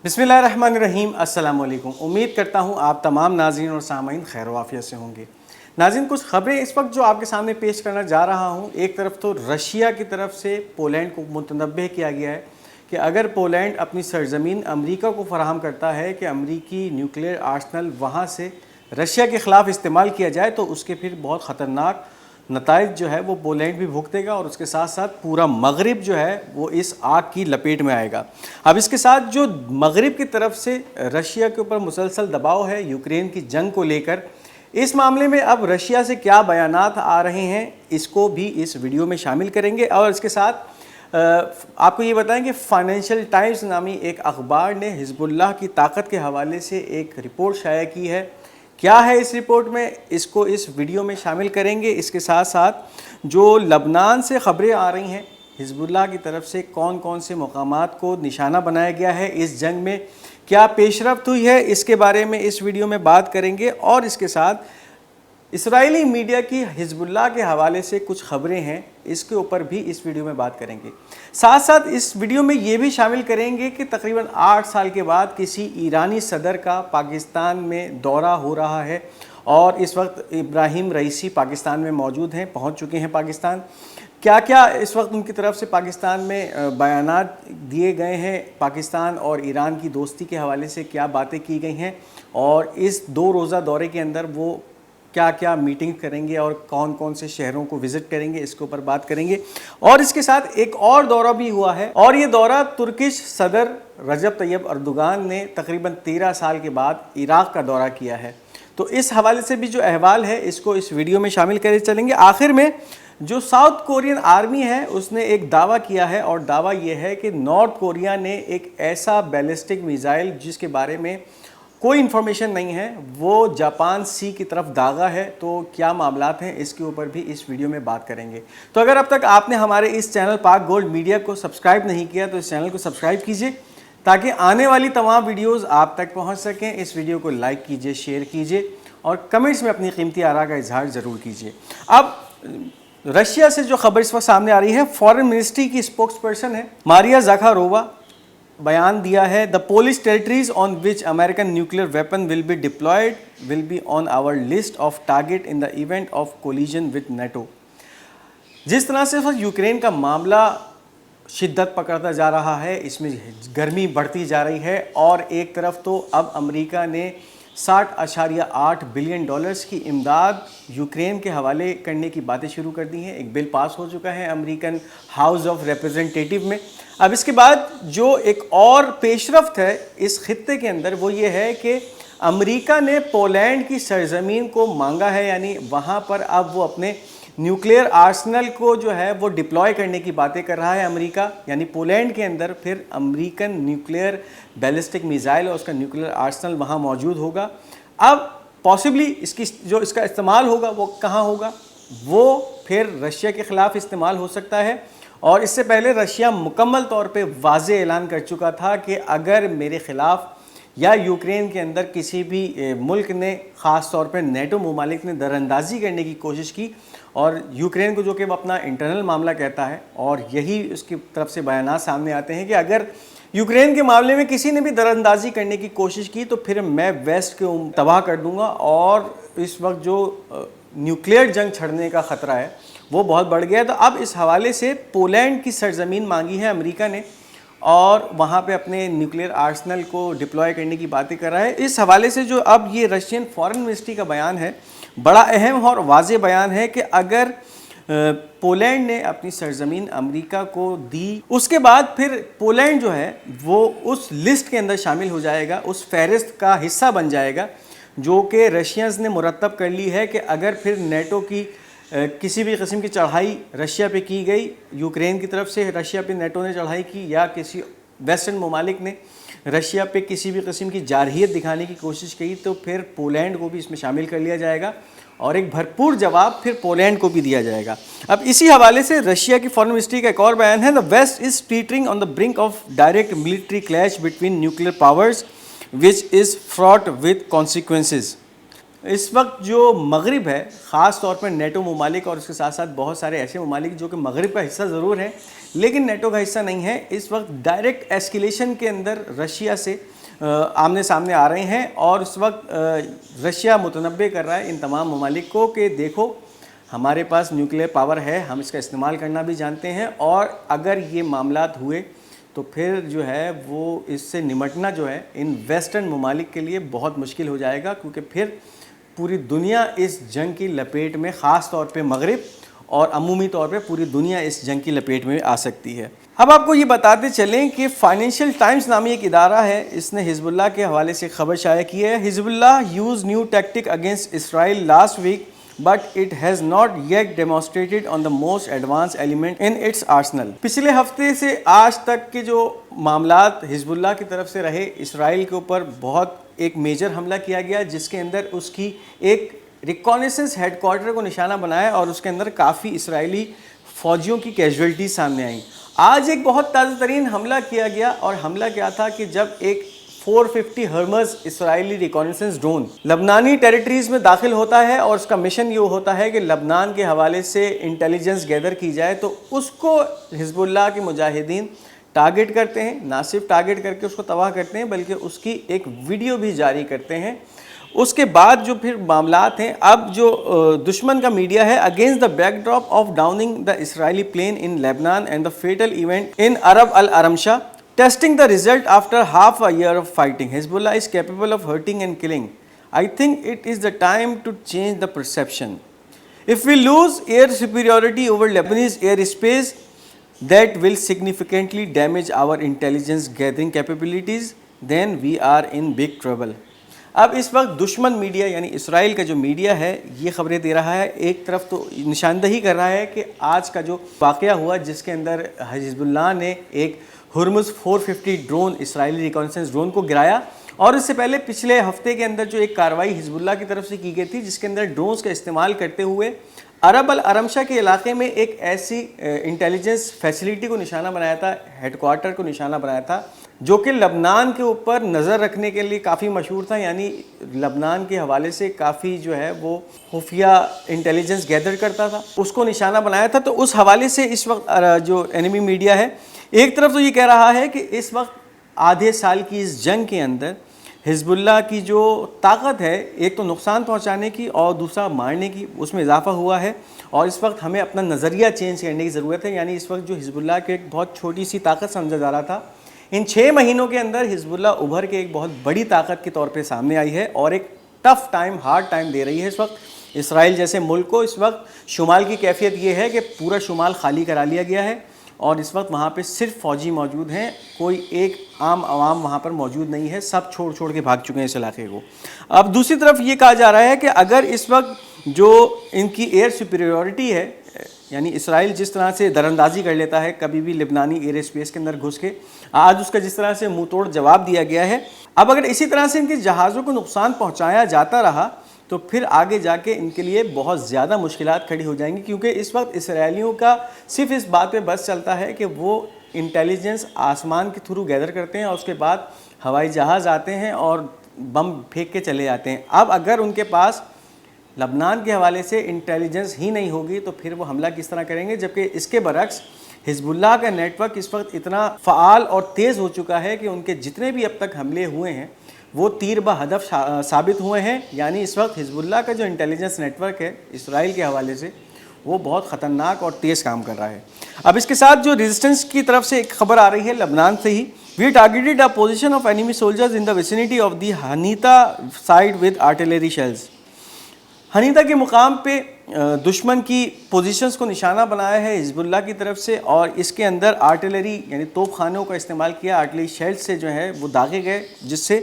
بسم اللہ الرحمن الرحیم، السلام علیکم۔ امید کرتا ہوں آپ تمام ناظرین اور سامعین خیر و عافیت سے ہوں گے۔ ناظرین، کچھ خبریں اس وقت جو آپ کے سامنے پیش کرنا جا رہا ہوں۔ ایک طرف تو رشیا کی طرف سے پولینڈ کو متنبہ کیا گیا ہے کہ اگر پولینڈ اپنی سرزمین امریکہ کو فراہم کرتا ہے کہ امریکی نیوکلیئر آرسنل وہاں سے رشیا کے خلاف استعمال کیا جائے تو اس کے پھر بہت خطرناک نتائج جو ہے وہ پولینڈ بھی بھگتے گا اور اس کے ساتھ ساتھ پورا مغرب جو ہے وہ اس آگ کی لپیٹ میں آئے گا۔ اب اس کے ساتھ جو مغرب کی طرف سے رشیا کے اوپر مسلسل دباؤ ہے یوکرین کی جنگ کو لے کر، اس معاملے میں اب رشیا سے کیا بیانات آ رہے ہیں اس کو بھی اس ویڈیو میں شامل کریں گے۔ اور اس کے ساتھ آپ کو یہ بتائیں کہ فائنینشیل ٹائمز نامی ایک اخبار نے حزب اللہ کی طاقت کے حوالے سے ایک رپورٹ شائع کی ہے۔ کیا ہے اس رپورٹ میں، اس کو اس ویڈیو میں شامل کریں گے۔ اس کے ساتھ ساتھ جو لبنان سے خبریں آ رہی ہیں، حزب اللہ کی طرف سے کون کون سے مقامات کو نشانہ بنایا گیا ہے، اس جنگ میں کیا پیش رفت ہوئی ہے، اس کے بارے میں اس ویڈیو میں بات کریں گے۔ اور اس کے ساتھ اسرائیلی میڈیا کی حزب اللہ کے حوالے سے کچھ خبریں ہیں، اس کے اوپر بھی اس ویڈیو میں بات کریں گے۔ ساتھ ساتھ اس ویڈیو میں یہ بھی شامل کریں گے کہ تقریباً 8 سال کے بعد کسی ایرانی صدر کا پاکستان میں دورہ ہو رہا ہے اور اس وقت ابراہیم رئیسی پاکستان میں موجود ہیں، پہنچ چکے ہیں پاکستان۔ کیا کیا اس وقت ان کی طرف سے پاکستان میں بیانات دیے گئے ہیں، پاکستان اور ایران کی دوستی کے حوالے سے کیا باتیں کی گئی ہیں، اور اس 2 روزہ دورے کے اندر وہ کیا کیا میٹنگ کریں گے اور کون کون سے شہروں کو وزٹ کریں گے، اس کے اوپر بات کریں گے۔ اور اس کے ساتھ ایک اور دورہ بھی ہوا ہے، اور یہ دورہ ترکش صدر رجب طیب اردوغان نے تقریباً 13 سال کے بعد عراق کا دورہ کیا ہے۔ تو اس حوالے سے بھی جو احوال ہے اس کو اس ویڈیو میں شامل کرے چلیں گے۔ آخر میں جو ساؤتھ کورین آرمی ہے اس نے ایک دعویٰ کیا ہے، اور دعویٰ یہ ہے کہ نارتھ کوریا نے ایک ایسا بیلسٹک میزائل جس کے بارے میں کوئی انفارمیشن نہیں ہے، وہ جاپان سی کی طرف داغا ہے۔ تو کیا معاملات ہیں اس کے اوپر بھی اس ویڈیو میں بات کریں گے۔ تو اگر اب تک آپ نے ہمارے اس چینل پاک گولڈ میڈیا کو سبسکرائب نہیں کیا تو اس چینل کو سبسکرائب کیجئے تاکہ آنے والی تمام ویڈیوز آپ تک پہنچ سکیں۔ اس ویڈیو کو لائک کیجئے، شیئر کیجئے اور کمنٹس میں اپنی قیمتی آراء کا اظہار ضرور کیجئے۔ اب رشیا سے جو خبر اس وقت سامنے آ رہی ہے، فارن منسٹری کی اسپوکس پرسن ہے ماریا زاکھارووا، بیان دیا ہے the Polish territories on which American nuclear weapon will be deployed will be on our list of target in the event of collision with NATO۔ جس طرح سے یوکرین کا معاملہ شدت پکڑتا جا رہا ہے، اس میں گرمی بڑھتی جا رہی ہے، اور ایک طرف تو اب امریکہ نے $60.8 بلین کی امداد یوکرین کے حوالے کرنے کی باتیں شروع کر دی ہیں۔ ایک بل پاس ہو چکا ہے امریکن ہاؤس آف ریپریزنٹیٹیو میں۔ اب اس کے بعد جو ایک اور پیش رفت ہے اس خطے کے اندر وہ یہ ہے کہ امریکہ نے پولینڈ کی سرزمین کو مانگا ہے، یعنی وہاں پر اب وہ اپنے نیوکلیئر آرسنل کو جو ہے وہ ڈپلوائے کرنے کی باتیں کر رہا ہے امریکہ، یعنی پولینڈ کے اندر پھر امریکن نیوکلیئر بیلسٹک میزائل اور اس کا نیوکلیئر آرسنل وہاں موجود ہوگا۔ اب پاسبلی اس کا استعمال ہوگا وہ کہاں ہوگا، وہ پھر رشیا کے خلاف استعمال ہو سکتا ہے۔ اور اس سے پہلے رشیا مکمل طور پہ واضح اعلان کر چکا تھا کہ اگر میرے خلاف یا یوکرین کے اندر کسی بھی ملک نے، خاص طور پہ نیٹو ممالک نے در اندازی کرنے کی کوشش کی، اور یوکرین کو جو کہ وہ اپنا انٹرنل معاملہ کہتا ہے، اور یہی اس کی طرف سے بیانات سامنے آتے ہیں کہ اگر یوکرین کے معاملے میں کسی نے بھی در اندازی کرنے کی کوشش کی تو پھر میں ویسٹ کو تباہ کر دوں گا، اور اس وقت جو نیوکلیئر جنگ چھڑنے کا خطرہ ہے وہ بہت بڑھ گیا ہے۔ تو اب اس حوالے سے پولینڈ کی سرزمین مانگی ہے امریکہ نے، اور وہاں پہ اپنے نیوکلیئر آرسنل کو ڈپلوائے کرنے کی باتیں کر رہا ہے۔ اس حوالے سے جو اب یہ رشین فارن منسٹری کا بیان ہے، بڑا اہم اور واضح بیان ہے کہ اگر پولینڈ نے اپنی سرزمین امریکہ کو دی، اس کے بعد پھر پولینڈ جو ہے وہ اس لسٹ کے اندر شامل ہو جائے گا، اس فہرست کا حصہ بن جائے گا جو کہ رشینز نے مرتب کر لی ہے کہ اگر پھر نیٹو کی کسی بھی قسم کی چڑھائی رشیا پہ کی گئی، یوکرین کی طرف سے رشیا پہ نیٹو نے چڑھائی کی، یا کسی ویسٹرن ممالک نے رشیا پہ کسی بھی قسم کی جارحیت دکھانے کی کوشش کی، تو پھر پولینڈ کو بھی اس میں شامل کر لیا جائے گا، اور ایک بھرپور جواب پھر پولینڈ کو بھی دیا جائے گا۔ اب اسی حوالے سے رشیا کی فارن منسٹری کا ایک اور بیان ہے، the West is teetering on the brink of direct military clash between nuclear powers which is fraught with consequences۔ اس وقت جو مغرب ہے، خاص طور پر نیٹو ممالک اور اس کے ساتھ ساتھ بہت سارے ایسے ممالک جو کہ مغرب کا حصہ ضرور ہیں لیکن نیٹو کا حصہ نہیں ہے، اس وقت ڈائریکٹ ایسکیلیشن کے اندر رشیا سے آمنے سامنے آ رہے ہیں، اور اس وقت رشیا متنبع کر رہا ہے ان تمام ممالک کو کہ دیکھو ہمارے پاس نیوکلیئر پاور ہے، ہم اس کا استعمال کرنا بھی جانتے ہیں، اور اگر یہ معاملات ہوئے تو پھر جو ہے وہ اس سے نمٹنا جو ہے ان ویسٹرن ممالک کے لیے بہت مشکل ہو جائے گا، کیونکہ پھر پوری دنیا اس جنگ کی لپیٹ میں، خاص طور پہ مغرب اور عمومی طور پہ پوری دنیا اس جنگ کی لپیٹ میں آ سکتی ہے۔ اب آپ کو یہ بتاتے چلیں کہ فائنینشیل ٹائمز نامی ایک ادارہ ہے، اس نے حزب اللہ کے حوالے سے خبر شائع کی ہے۔ Hezbollah use new tactic against Israel last week but it has not yet demonstrated on the most advance element in its arsenal. پچھلے ہفتے سے آج تک کے جو معاملات حزب اللہ کی طرف سے رہے، اسرائیل کے اوپر بہت ایک میجر حملہ کیا گیا جس کے اندر اس کی ایک ریکانیسنس ہیڈ کوارٹر کو نشانہ بنایا اور اس کے اندر کافی اسرائیلی فوجیوں کی کیجویلٹیز سامنے آئیں۔ آج ایک بہت تازہ ترین حملہ کیا گیا، اور حملہ کیا تھا کہ جب ایک 450 ہرمز اسرائیلی ریکانیسنس ڈرون لبنانی ٹیریٹریز میں داخل ہوتا ہے، اور اس کا مشن یہ ہوتا ہے کہ لبنان کے حوالے سے انٹیلیجنس گیدر کی جائے، تو اس کو حزب اللہ کے مجاہدین ٹارگٹ کرتے ہیں، نہ صرف ٹارگٹ کر کے اس کو تباہ کرتے ہیں بلکہ اس کی ایک ویڈیو بھی جاری کرتے ہیں۔ اس کے بعد جو پھر معاملات ہیں، اب جو دشمن کا میڈیا ہے، against the backdrop of downing the Israeli plane in Lebanon and the fatal event in Arab al-Aramsha testing the result after half a year of fighting Hezbollah is capable of hurting and killing I think it is the time to change the perception if we lose air superiority over Lebanese airspace that will significantly damage our intelligence gathering capabilities then we are in big trouble۔ اب اس وقت دشمن media یعنی اسرائیل کا جو media ہے یہ خبریں دے رہا ہے، ایک طرف تو نشاندہی کر رہا ہے کہ آج کا جو واقعہ ہوا جس کے اندر حزب اللہ نے ایک ہرمز 450 ڈرون اسرائیلی ریکانیسنس ڈرون کو گرایا، اور اس سے پہلے پچھلے ہفتے کے اندر جو ایک کارروائی حزب اللہ کی طرف سے کی گئی تھی جس کے اندر ڈرونز کا استعمال کرتے ہوئے عرب الارمشا کے علاقے میں ایک ایسی انٹیلیجنس فیسلٹی کو نشانہ بنایا تھا، ہیڈ کوارٹر کو نشانہ بنایا تھا جو کہ لبنان کے اوپر نظر رکھنے کے لیے کافی مشہور تھا، یعنی لبنان کے حوالے سے کافی جو ہے وہ خفیہ انٹیلیجنس گیدر کرتا تھا، اس کو نشانہ بنایا تھا۔ تو اس حوالے سے اس وقت جو اینیمی میڈیا ہے ایک طرف تو یہ کہہ رہا ہے کہ اس وقت آدھے سال کی اس جنگ کے اندر حزب اللہ کی جو طاقت ہے ایک تو نقصان پہنچانے کی اور دوسرا مارنے کی، اس میں اضافہ ہوا ہے، اور اس وقت ہمیں اپنا نظریہ چینج کرنے کی ضرورت ہے۔ یعنی اس وقت جو حزب اللہ کے ایک بہت چھوٹی سی طاقت سمجھا جا رہا تھا، ان 6 مہینوں کے اندر حزب اللہ ابھر کے ایک بہت بڑی طاقت کے طور پہ سامنے آئی ہے، اور ایک ٹف ٹائم، ہارڈ ٹائم دے رہی ہے اس وقت اسرائیل جیسے ملک کو۔ اس وقت شمال کی کیفیت یہ ہے کہ پورا شمال خالی کرا لیا گیا ہے، اور اس وقت وہاں پہ صرف فوجی موجود ہیں، کوئی ایک عام عوام وہاں پر موجود نہیں ہے، سب چھوڑ کے بھاگ چکے ہیں اس علاقے کو۔ اب دوسری طرف یہ کہا جا رہا ہے کہ اگر اس وقت جو ان کی ایئر سپیریورٹی ہے، یعنی اسرائیل جس طرح سے دراندازی کر لیتا ہے کبھی بھی لبنانی ایئر اسپیس کے اندر گھس کے، آج اس کا جس طرح سے منہ توڑ جواب دیا گیا ہے، اب اگر اسی طرح سے ان کے جہازوں کو نقصان پہنچایا جاتا رہا تو پھر آگے جا کے ان کے لیے بہت زیادہ مشکلات کھڑی ہو جائیں گی، کیونکہ اس وقت اسرائیلیوں کا صرف اس بات پہ بس چلتا ہے کہ وہ انٹیلیجنس آسمان کے تھرو گیدر کرتے ہیں، اور اس کے بعد ہوائی جہاز آتے ہیں اور بم پھینک کے چلے جاتے ہیں۔ اب اگر ان کے پاس لبنان کے حوالے سے انٹیلیجنس ہی نہیں ہوگی تو پھر وہ حملہ کس طرح کریں گے، جبکہ اس کے برعکس حزب اللہ کا نیٹ ورک اس وقت اتنا فعال اور تیز ہو چکا ہے کہ ان کے جتنے بھی اب تک حملے ہوئے ہیں وہ تیر بہ ہدف ثابت ہوئے ہیں۔ یعنی اس وقت حزب اللہ کا جو انٹیلیجنس نیٹ ورک ہے اسرائیل کے حوالے سے وہ بہت خطرناک اور تیز کام کر رہا ہے۔ اب اس کے ساتھ جو ریزسٹنس کی طرف سے ایک خبر آ رہی ہے لبنان سے ہی، we targeted a position of enemy soldiers in the vicinity of the Hanita side with artillery shells. Hanita کے مقام پہ دشمن کی پوزیشنز کو نشانہ بنایا ہے حزب اللہ کی طرف سے، اور اس کے اندر آرٹلری یعنی توپ خانوں کا استعمال کیا، آرٹلری شیل سے جو ہے وہ داغے گئے، جس سے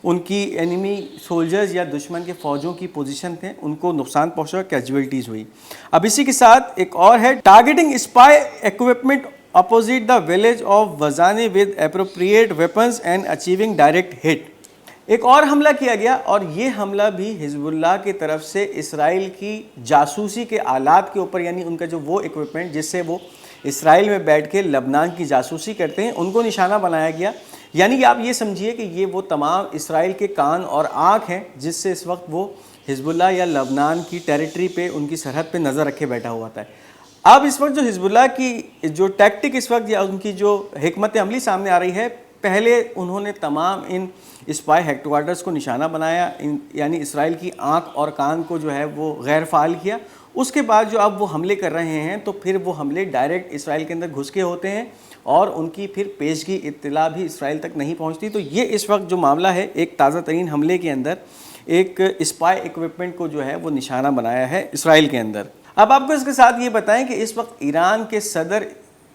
ان کی اینیمی سولجرز یا دشمن کے فوجوں کی پوزیشن تھے ان کو نقصان پہنچا، کیجویلٹیز ہوئی۔ اب اسی کے ساتھ ایک اور ہے، targeting spy equipment opposite the village of Wazzani with appropriate weapons and achieving direct hit. ایک اور حملہ کیا گیا، اور یہ حملہ بھی حزب اللہ کی طرف سے اسرائیل کی جاسوسی کے آلات کے اوپر، یعنی ان کا جو وہ ایکوپمنٹ جس سے وہ اسرائیل میں بیٹھ کے لبنان کی جاسوسی کرتے ہیں ان کو نشانہ بنایا گیا۔ یعنی آپ یہ سمجھیے کہ یہ وہ تمام اسرائیل کے کان اور آنکھ ہیں جس سے اس وقت وہ حزب اللہ یا لبنان کی ٹیریٹری پہ ان کی سرحد پہ نظر رکھے بیٹھا ہوا تھا۔ اب اس وقت جو حزب اللہ کی جو ٹیکٹک اس وقت یا ان کی جو حکمت عملی سامنے آ رہی ہے، پہلے انہوں نے تمام ان اسپائی ہیڈ کوارٹرز کو نشانہ بنایا، یعنی اسرائیل کی آنکھ اور کان کو جو ہے وہ غیر فعال کیا۔ اس کے بعد جو اب وہ حملے کر رہے ہیں تو پھر وہ حملے ڈائریکٹ اسرائیل کے اندر گھس کے ہوتے ہیں اور ان کی پھر پیشگی اطلاع بھی اسرائیل تک نہیں پہنچتی۔ تو یہ اس وقت جو معاملہ ہے، ایک تازہ ترین حملے کے اندر ایک اسپائی ایکوپمنٹ کو جو ہے وہ نشانہ بنایا ہے اسرائیل کے اندر۔ اب آپ کو اس کے ساتھ یہ بتائیں کہ اس وقت ایران کے صدر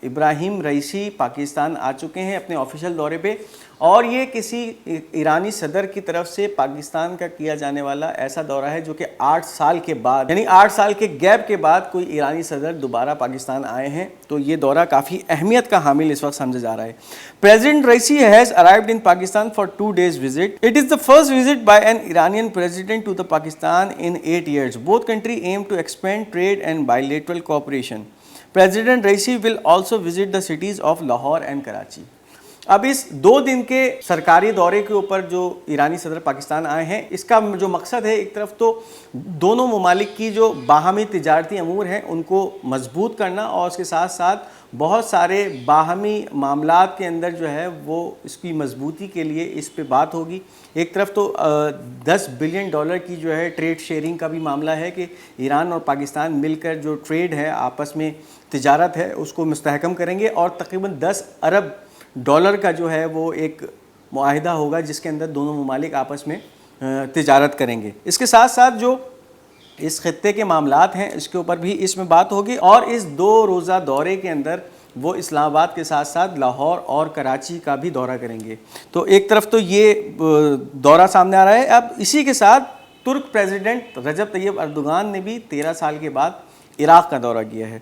ابراہیم رئیسی پاکستان آ چکے ہیں اپنے آفیشیل دورے پہ، اور یہ کسی ایرانی صدر کی طرف سے پاکستان کا کیا جانے والا ایسا دورہ ہے جو کہ 8 سال کے بعد، یعنی 8 سال کے گیپ کے بعد کوئی ایرانی صدر دوبارہ پاکستان آئے ہیں۔ تو یہ دورہ کافی اہمیت کا حامل اس وقت سمجھا جا رہا ہے۔ President Raisi has arrived in Pakistan for 2 days visit. It is the first visit by an Iranian president to the Pakistan in 8 years. Both countries aim to expand trade and bilateral cooperation. President Raisi will also visit the cities of Lahore and Karachi. اب اس 2 دن کے سرکاری دورے کے اوپر جو ایرانی صدر پاکستان آئے ہیں، اس کا جو مقصد ہے، ایک طرف تو دونوں ممالک کی جو باہمی تجارتی امور ہیں ان کو مضبوط کرنا، اور اس کے ساتھ ساتھ بہت سارے باہمی معاملات کے اندر جو ہے وہ اس کی مضبوطی کے لیے اس پہ بات ہوگی۔ ایک طرف تو $10 بلین کی جو ہے ٹریڈ شیئرنگ کا بھی معاملہ ہے کہ ایران اور پاکستان مل کر جو ٹریڈ ہے، آپس میں تجارت ہے، اس کو مستحکم کریں گے، اور تقریباً $10 ارب کا جو ہے وہ ایک معاہدہ ہوگا جس کے اندر دونوں ممالک آپس میں تجارت کریں گے۔ اس کے ساتھ ساتھ جو اس خطے کے معاملات ہیں اس کے اوپر بھی اس میں بات ہوگی، اور اس 2 روزہ دورے کے اندر وہ اسلام آباد کے ساتھ ساتھ لاہور اور کراچی کا بھی دورہ کریں گے۔ تو ایک طرف تو یہ دورہ سامنے آ رہا ہے۔ اب اسی کے ساتھ ترک پریزیڈنٹ رجب طیب اردوغان نے بھی 13 سال کے بعد عراق کا دورہ کیا ہے۔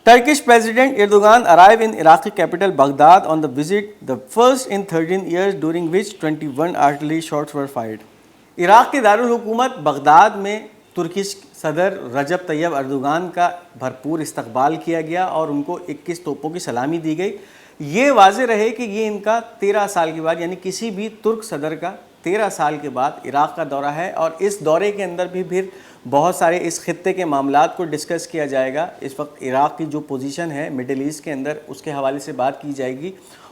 Turkish President Erdogan arrived in Iraqi capital Baghdad on the visit, the first in 13 years, during which 21 artillery shots were fired. Iraq کے دارالحکومت بغداد میں ترکی صدر رجب طیب اردوغان کا بھرپور استقبال کیا گیا اور ان کو 21 توپوں کی سلامی دی گئی۔ یہ واضح رہے کہ یہ ان کا 13 سال کے بعد، یعنی کسی بھی ترک صدر کا 13 سال کے بعد عراق کا دورہ ہے، اور اس دورے کے اندر بھی پھر بہت سارے اس خطے کے معاملات کو ڈسکس کیا جائے گا۔ اس وقت عراق کی جو پوزیشن ہے مڈل ایسٹ کے اندر، اس کے حوالے سے بات کی جائے گی،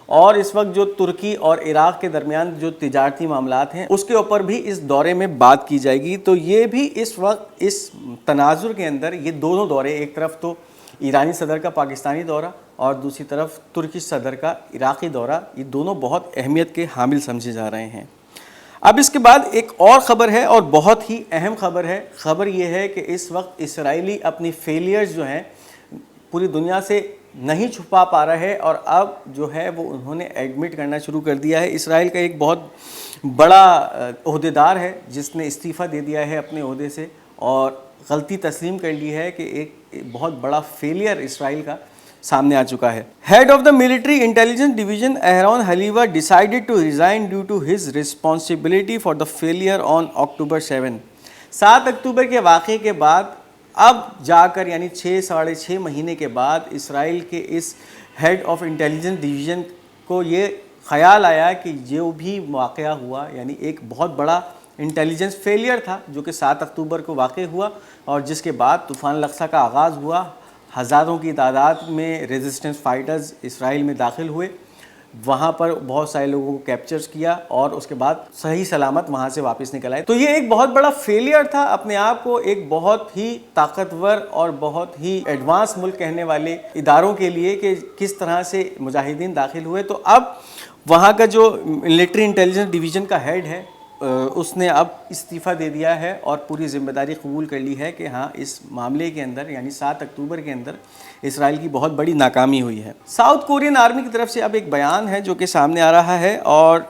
اور اس وقت جو ترکی اور عراق کے درمیان جو تجارتی معاملات ہیں اس کے اوپر بھی اس دورے میں بات کی جائے گی۔ تو یہ بھی اس وقت اس تناظر کے اندر یہ دونوں دورے، ایک طرف تو ایرانی صدر کا پاکستانی دورہ اور دوسری طرف ترکی صدر کا عراقی دورہ، یہ دونوں بہت اہمیت کے حامل سمجھے جا رہے ہیں۔ اب اس کے بعد ایک اور خبر ہے، اور بہت ہی اہم خبر ہے۔ خبر یہ ہے کہ اس وقت اسرائیلی اپنی فیلیئرز جو ہیں پوری دنیا سے نہیں چھپا پا رہے، اور اب جو ہے وہ انہوں نے ایڈمٹ کرنا شروع کر دیا ہے۔ اسرائیل کا ایک بہت بڑا عہدیدار ہے جس نے استعفیٰ دے دیا ہے اپنے عہدے سے، اور غلطی تسلیم کر لی ہے کہ ایک بہت بڑا فیلئر اسرائیل کا سامنے آ چکا ہے۔ Head of the military intelligence division Aharon Haliva decided to resign due to his responsibility for the failure on October 7۔ 7 اکتوبر کے واقعے کے بعد اب جا کر، یعنی 6 ساڑھے مہینے کے بعد، اسرائیل کے اس ہیڈ آف انٹیلیجنس ڈویژن کو یہ خیال آیا کہ جو بھی واقعہ ہوا، یعنی ایک بہت بڑا انٹیلیجنس فیلئر تھا جو کہ 7 اکتوبر کو واقع ہوا، اور جس کے بعد طوفان الاقصی کا آغاز ہوا۔ ہزاروں کی تعداد میں ریزسٹنس فائٹرز اسرائیل میں داخل ہوئے، وہاں پر بہت سارے لوگوں کو کیپچرز کیا، اور اس کے بعد صحیح سلامت وہاں سے واپس نکل آئے۔ تو یہ ایک بہت بڑا فیلئر تھا، اپنے آپ کو ایک بہت ہی طاقتور اور بہت ہی ایڈوانس ملک کہنے والے اداروں کے لیے کہ کس طرح سے مجاہدین داخل ہوئے۔ تو اب وہاں کا جو ملٹری انٹیلیجنس ڈویژن کا ہیڈ ہے اس نے اب استعفیٰ دے دیا ہے اور پوری ذمہ داری قبول کر لی ہے کہ ہاں اس معاملے کے اندر، یعنی 7 اکتوبر کے اندر اسرائیل کی بہت بڑی ناکامی ہوئی ہے۔ ساؤتھ کورین آرمی کی طرف سے اب ایک بیان ہے جو کہ سامنے آ رہا ہے، اور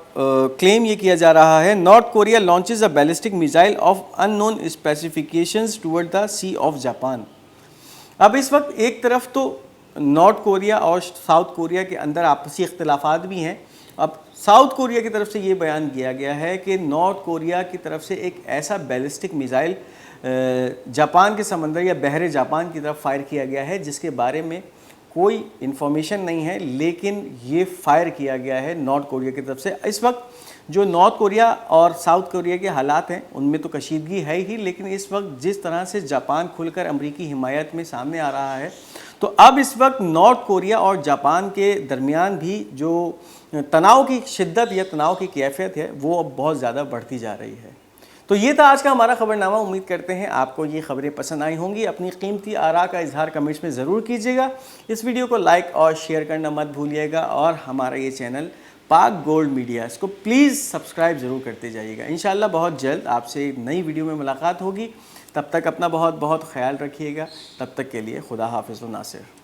کلیم یہ کیا جا رہا ہے، North Korea launches a ballistic missile of unknown specifications toward the Sea of Japan. اب اس وقت ایک طرف تو نارتھ کوریا اور ساؤتھ کوریا کے اندر آپسی اختلافات بھی ہیں۔ اب ساؤتھ کوریا کی طرف سے یہ بیان کیا گیا ہے کہ نارتھ کوریا کی طرف سے ایک ایسا بیلسٹک میزائل جاپان کے سمندر یا بحر جاپان کی طرف فائر کیا گیا ہے جس کے بارے میں کوئی انفارمیشن نہیں ہے، لیکن یہ فائر کیا گیا ہے نارتھ کوریا کی طرف سے۔ اس وقت جو نارتھ کوریا اور ساؤتھ کوریا کے حالات ہیں ان میں تو کشیدگی ہے ہی، لیکن اس وقت جس طرح سے جاپان کھل کر امریکی حمایت میں سامنے آ رہا ہے، تو اب اس وقت نارتھ کوریا اور جاپان کے درمیان بھی جو تناؤ کی شدت یا تناؤ کی کیفیت ہے وہ اب بہت زیادہ بڑھتی جا رہی ہے۔ تو یہ تھا آج کا ہمارا خبرنامہ۔ امید کرتے ہیں آپ کو یہ خبریں پسند آئی ہوں گی۔ اپنی قیمتی آراء کا اظہار کمنٹس میں ضرور کیجیے گا۔ اس ویڈیو کو لائک اور شیئر کرنا مت بھولیے گا، اور ہمارا یہ چینل پاک گولڈ میڈیا، اس کو پلیز سبسکرائب ضرور کرتے جائیے گا۔ انشاءاللہ بہت جلد آپ سے نئی ویڈیو میں ملاقات ہوگی۔ تب تک اپنا بہت بہت خیال رکھیے گا۔ تب تک کے لیے خدا حافظ و ناصر۔